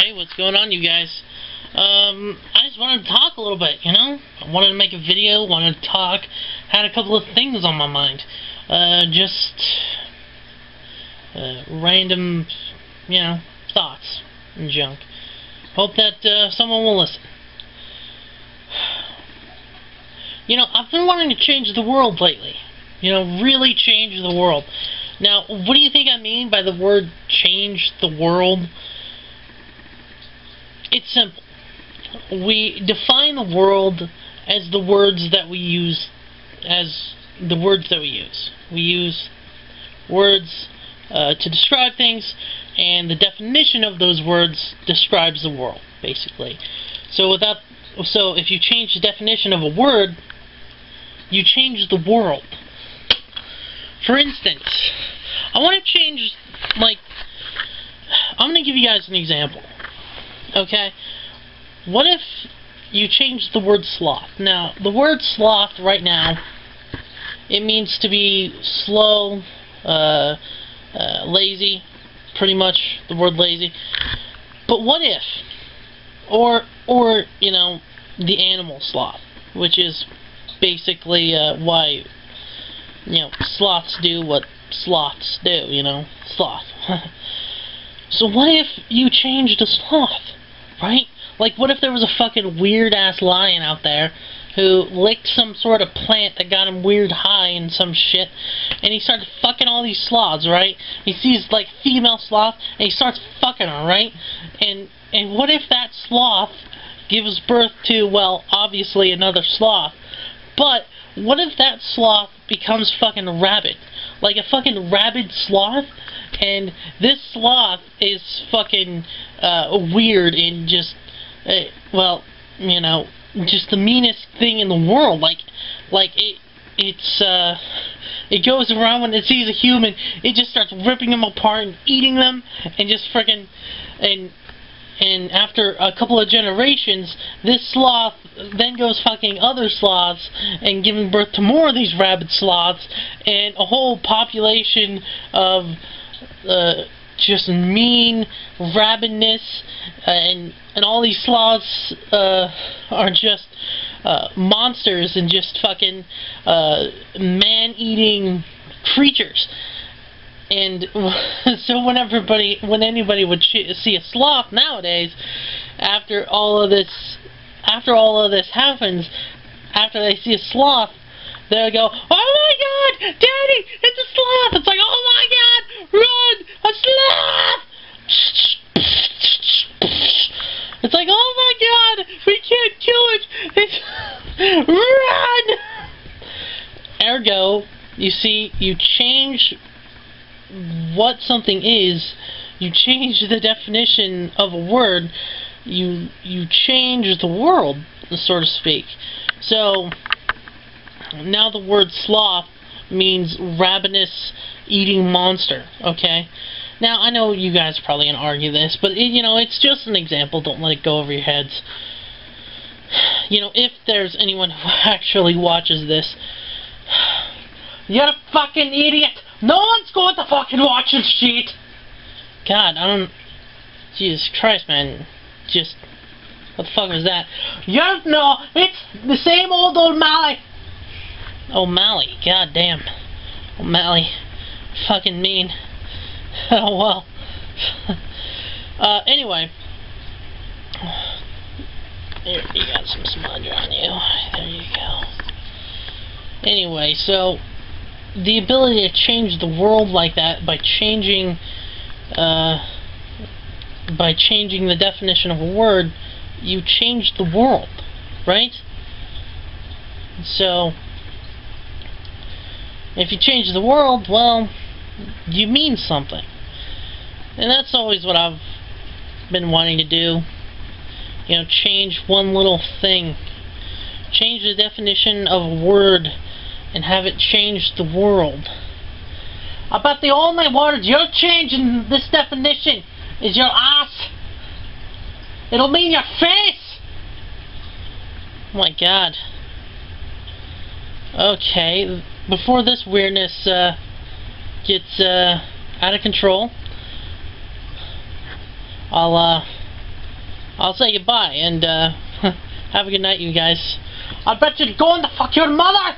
Hey, what's going on, you guys? I just wanted to talk a little bit, you know? I wanted to make a video, wanted to talk, had a couple of things on my mind. Random, you know, thoughts and junk. Hope that someone will listen. You know, I've been wanting to change the world lately. You know, really change the world. Now, what do you think I mean by the word change the world? It's simple. We define the world as the words that we use, We use words to describe things, and the definition of those words describes the world, basically. So if you change the definition of a word, you change the world. For instance, I want to change, like, I'm going to give you guys an example. Okay? What if you change the word sloth? Now, the word sloth right now, it means to be slow, lazy, pretty much the word lazy. But what if, or you know, the animal sloth, which is basically why, you know, sloths do what sloths do, you know, sloth. So what if you changed to sloth, right? Like, what if there was a fucking weird-ass lion out there who licked some sort of plant that got him weird high and some shit, and he started fucking all these sloths, right? He sees, like, female sloth, and he starts fucking her, right? And what if that sloth gives birth to, well, obviously another sloth, but what if that sloth becomes fucking rabid? Like a fucking rabid sloth, and this sloth is fucking weird and just, well, you know, just the meanest thing in the world. Like it goes around when it sees a human, it just starts ripping them apart and eating them, and just freaking, and after a couple of generations, this sloth then goes fucking other sloths and giving birth to more of these rabid sloths, and a whole population of just mean rabidness, and all these sloths are just monsters and just fucking man-eating creatures. And so when anybody would see a sloth nowadays, after all of this happens, after they see a sloth, they'll go, "Oh my God, Daddy, it's a sloth!" It's like, "Oh my God, run, a sloth!" It's like, "Oh my God, we can't kill it! Run!" Ergo, you see, you change what something is, you change the definition of a word, you change the world, so to speak. So now the word sloth means ravenous eating monster, okay? Now I know you guys are probably gonna argue this, but you know, it's just an example, don't let it go over your heads. You know, if there's anyone who actually watches this, you're a fucking idiot! No one's going to fucking watch this shit! God, I don't... Jesus Christ, man. Just... what the fuck was that? No, it's the same old O'Malley! O'Malley, god damn. O'Malley. Fucking mean. Oh, well. Anyway. There, you got some smudge on you. There you go. Anyway, so... the ability to change the world like that by changing the definition of a word, you change the world, right? So if you change the world, well, you mean something, and that's always what I've been wanting to do. You know, change one little thing, change the definition of a word, and have it change the world. I bet the only words you're changing this definition is your ass. It'll mean your face. Oh my God. Okay, before this weirdness gets out of control, I'll I'll say goodbye, and have a good night, you guys. I bet you'd go and fuck your mother!